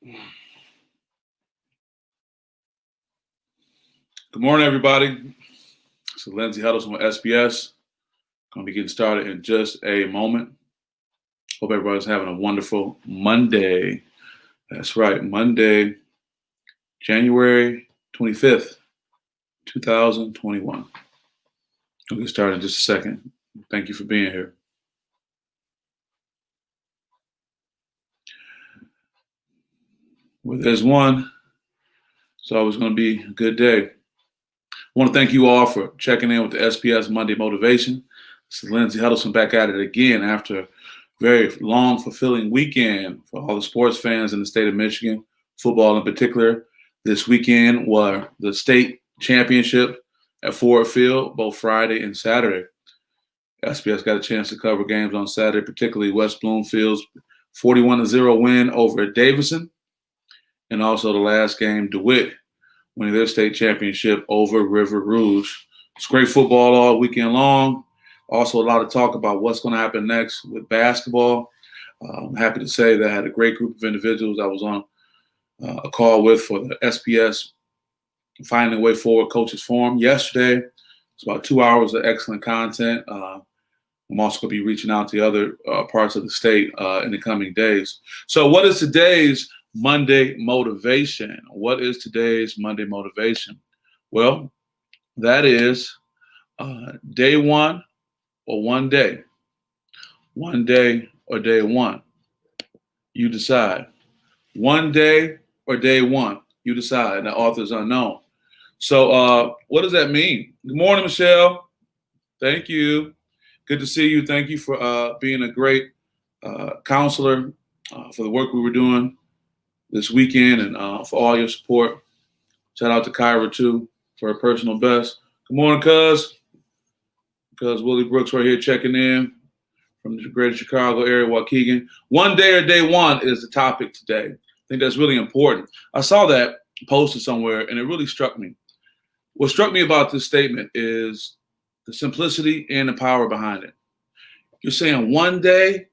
Good morning, everybody. This is Lindsey Huddleston with SPS. Going to be getting started in just a moment. Hope everybody's having a wonderful Monday. That's right, Monday, January 25th, 2021. We'll get started in just a second. Thank you for being here. Where there's one, it's always going to be a good day. I want to thank you all for checking in with the SPS Monday Motivation. This is Lindsey Huddleston back at it again after a very long, fulfilling weekend for all the sports fans in the state of Michigan, football in particular. This weekend was the state championship at Ford Field, both Friday and Saturday. SPS got a chance to cover games on Saturday, particularly West Bloomfield's 41-0 win over Davidson, and also the last game, DeWitt, winning their state championship over River Rouge. It's great football all weekend long. Also a lot of talk about what's going to happen next with basketball. I'm happy to say that I had a great group of individuals I was on a call with for the SPS Finding a Way Forward Coaches Forum yesterday. It's about 2 hours of excellent content. I'm also going to be reaching out to other parts of the state in the coming days. So what is today's Monday motivation? What is today's Monday motivation? Well, that is day one or one day. One day or day one. You decide. One day or day one. You decide. The author's unknown. So what does that mean? Good morning, Michelle. Thank you. Good to see you. Thank you for being a great counselor for the work we were doing this weekend and for all your support. Shout out to Kyra, too, for her personal best. Good morning, Cuz. Cuz Willie Brooks right here checking in from the greater Chicago area, Waukegan. One day or day one is the topic today. I think that's really important. I saw that posted somewhere, and it really struck me. What struck me about this statement is the simplicity and the power behind it. You're saying one day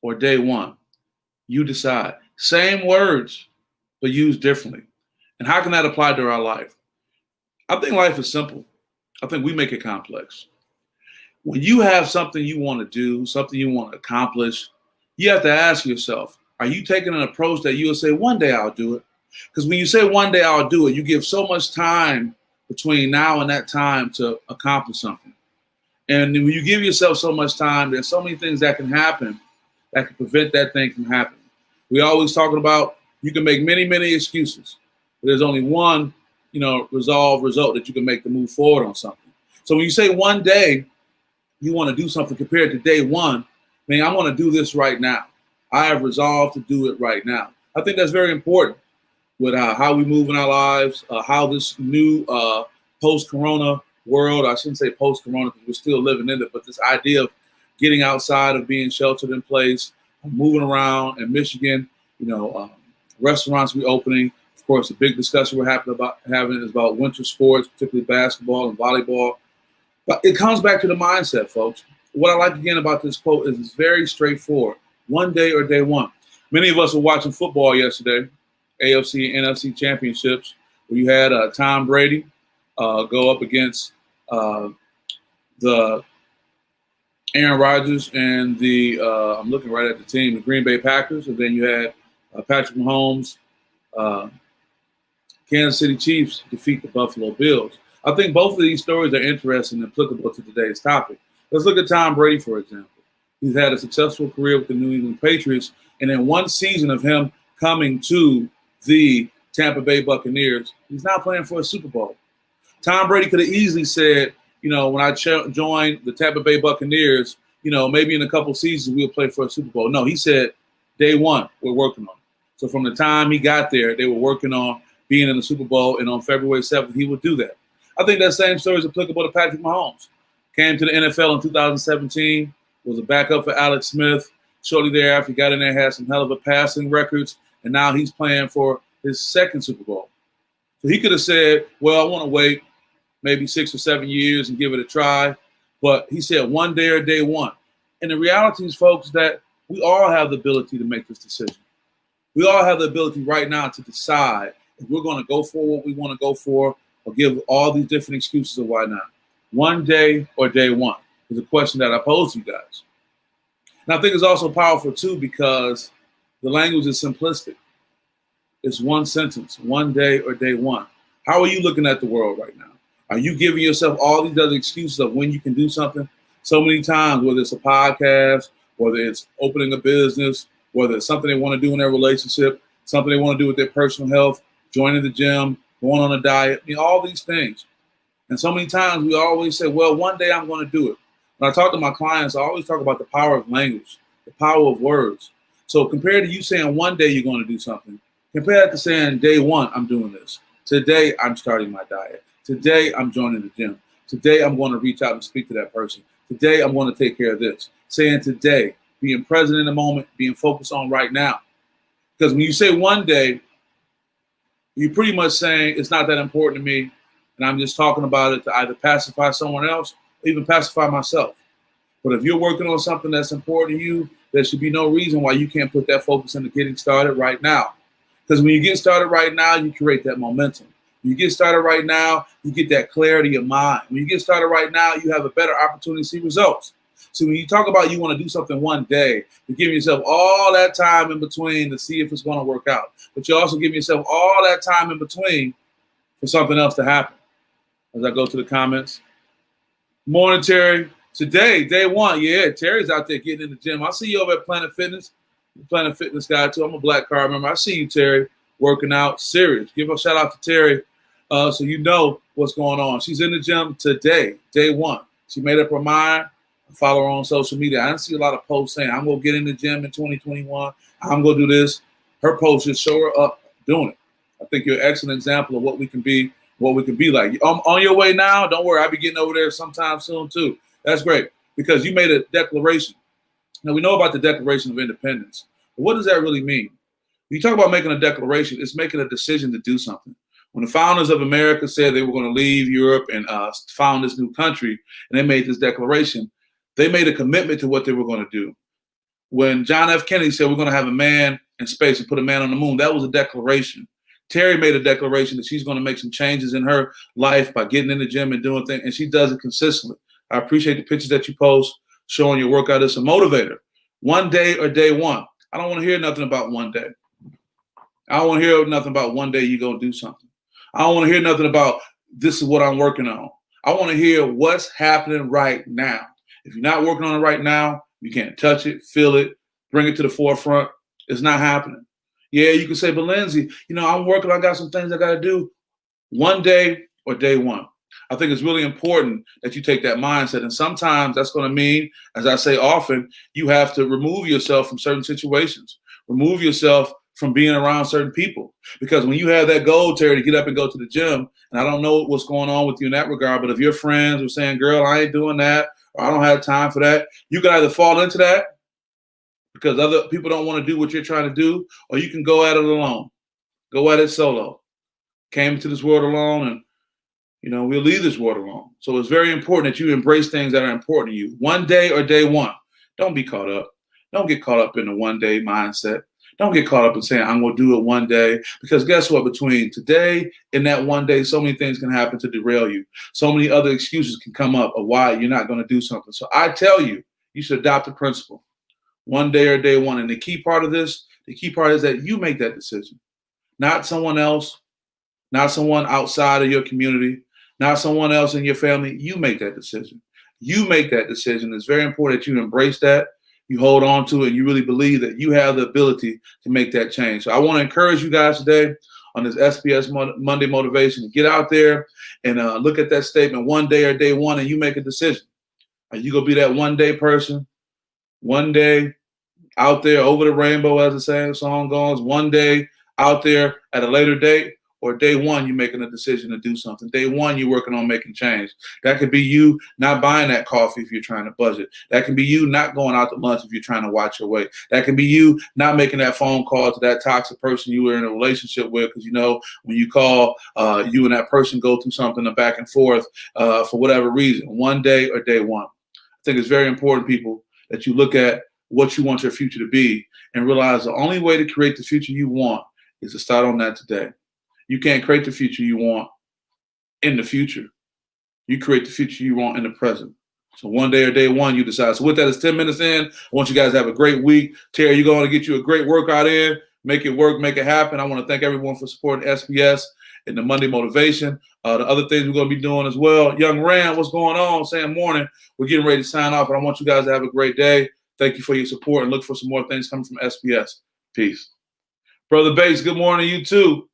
or day one. You decide. Same words, but used differently. And how can that apply to our life? I think life is simple. I think we make it complex. When you have something you want to do, something you want to accomplish, you have to ask yourself, are you taking an approach that you will say, one day I'll do it? Because when you say one day I'll do it, you give so much time between now and that time to accomplish something. And when you give yourself so much time, there's so many things that can happen that can prevent that thing from happening. We always talking about you can make many, many excuses, but there's only one, result that you can make to move forward on something. So when you say one day you want to do something compared to day one, man, I want to do this right now. I have resolved to do it right now. I think that's very important with how we move in our lives, how this new post-corona world, I shouldn't say post-corona because we're still living in it, but this idea of getting outside of being sheltered in place, moving around in Michigan, restaurants reopening. Of course, the big discussion we're having is about winter sports, particularly basketball and volleyball. But it comes back to the mindset, folks. What I like again about this quote is it's very straightforward. One day or day one. Many of us were watching football yesterday, AFC and NFC championships, where you had Tom Brady go up against the Aaron Rodgers and I'm looking right at the team, the Green Bay Packers. And then you had Patrick Mahomes, Kansas City Chiefs defeat the Buffalo Bills. I think both of these stories are interesting and applicable to today's topic. Let's look at Tom Brady, for example. He's had a successful career with the New England Patriots. And in one season of him coming to the Tampa Bay Buccaneers, he's now playing for a Super Bowl. Tom Brady could have easily said, when I joined the Tampa Bay Buccaneers, maybe in a couple seasons we'll play for a Super Bowl. No, he said, day one, we're working on it. So from the time he got there, they were working on being in the Super Bowl, and on February 7th, he would do that. I think that same story is applicable to Patrick Mahomes. Came to the NFL in 2017, was a backup for Alex Smith. Shortly thereafter, he got in there, had some hell of a passing records, and now he's playing for his second Super Bowl. So he could have said, well, I want to wait maybe 6 or 7 years and give it a try. But he said one day or day one. And the reality is, folks, that we all have the ability to make this decision. We all have the ability right now to decide if we're going to go for what we want to go for or give all these different excuses of why not. One day or day one is a question that I pose to you guys. And I think it's also powerful too because the language is simplistic. It's one sentence, one day or day one. How are you looking at the world right now? Are you giving yourself all these other excuses of when you can do something? So many times, whether it's a podcast, whether it's opening a business, whether it's something they want to do in their relationship, something they want to do with their personal health, joining the gym, going on a diet, all these things. And so many times we always say, well, one day I'm going to do it. When I talk to my clients, I always talk about the power of language, the power of words. So compared to you saying one day you're going to do something, compare that to saying day one, I'm doing this. Today, I'm starting my diet. Today, I'm joining the gym. Today, I'm going to reach out and speak to that person. Today, I'm going to take care of this. Saying today, being present in the moment, being focused on right now. Because when you say one day, you're pretty much saying it's not that important to me, and I'm just talking about it to either pacify someone else or even pacify myself. But if you're working on something that's important to you, there should be no reason why you can't put that focus into getting started right now. Because when you get started right now, you create that momentum. When you get started right now, you get that clarity of mind. When you get started right now, you have a better opportunity to see results. So when you talk about you want to do something one day, you're giving yourself all that time in between to see if it's going to work out. But you're also giving yourself all that time in between for something else to happen. As I go to the comments. Morning, Terry. Today, day one. Yeah, Terry's out there getting in the gym. I see you over at Planet Fitness. Planet Fitness guy too. I'm a black card member. I see you, Terry, working out. Serious. Give a shout out to Terry so you know what's going on. She's in the gym today, day one. She made up her mind. I follow her on social media. I didn't see a lot of posts saying, I'm going to get in the gym in 2021. I'm going to do this. Her posts just show her up doing it. I think you're an excellent example of what we can be, like. On your way now, don't worry. I'll be getting over there sometime soon too. That's great because you made a declaration. Now, we know about the Declaration of Independence, but what does that really mean? When you talk about making a declaration, it's making a decision to do something. When the founders of America said they were going to leave Europe and found this new country, and they made this declaration, they made a commitment to what they were going to do. When John F. Kennedy said we're going to have a man in space and put a man on the moon, that was a declaration. Terry made a declaration that she's going to make some changes in her life by getting in the gym and doing things, and she does it consistently. I appreciate the pictures that you post showing your workout. It's a motivator. One day or day one. I don't want to hear nothing about one day. I don't want to hear nothing about one day you're going to do something. I don't want to hear nothing about this is what I'm working on. I want to hear what's happening right now. If you're not working on it right now, you can't touch it, feel it, bring it to the forefront. It's not happening. Yeah, you can say, but Lindsay, I'm working. I got some things I got to do. One day or day one. I think it's really important that you take that mindset. And sometimes that's going to mean, as I say often, you have to remove yourself from certain situations. Remove yourself from being around certain people. Because when you have that goal, Terry, to get up and go to the gym, and I don't know what's going on with you in that regard, but if your friends are saying, girl, I ain't doing that, or I don't have time for that, you can either fall into that because other people don't want to do what you're trying to do, or you can go at it alone. Go at it solo. Came into this world alone, and we'll leave this world alone. So it's very important that you embrace things that are important to you. One day or day one. Don't be caught up. Don't get caught up in the one day mindset. Don't get caught up in saying, I'm going to do it one day. Because guess what? Between today and that one day, so many things can happen to derail you. So many other excuses can come up of why you're not going to do something. So I tell you, you should adopt the principle. One day or day one. And the key part is that you make that decision. Not someone else, not someone outside of your community, not someone else in your family. You make that decision. You make that decision. It's very important that you embrace that. You hold on to it. And you really believe that you have the ability to make that change. So I want to encourage you guys today on this SPS Monday Motivation to get out there and look at that statement, one day or day one, and you make a decision. Are you going to be that one day person? One day out there over the rainbow, as the song goes, one day out there at a later date, or day one, you're making a decision to do something. Day one, you're working on making change. That could be you not buying that coffee if you're trying to budget. That can be you not going out to lunch if you're trying to watch your weight. That can be you not making that phone call to that toxic person you were in a relationship with, because when you call, you and that person go through something back and forth for whatever reason. One day or day one. I think it's very important, people, that you look at what you want your future to be, and realize the only way to create the future you want is to start on that today. You can't create the future you want in the future. You create the future you want in the present. So one day or day one, you decide. So with that, it's 10 minutes in. I want you guys to have a great week. Terry, you're going to get you a great workout in. Make it work, make it happen. I want to thank everyone for supporting SPS and the Monday Motivation. The other things we're going to be doing as well. Young Rand, what's going on? Saying morning. We're getting ready to sign off, and I want you guys to have a great day. Thank you for your support, and look for some more things coming from SPS. Peace. Brother Bates, good morning to you too.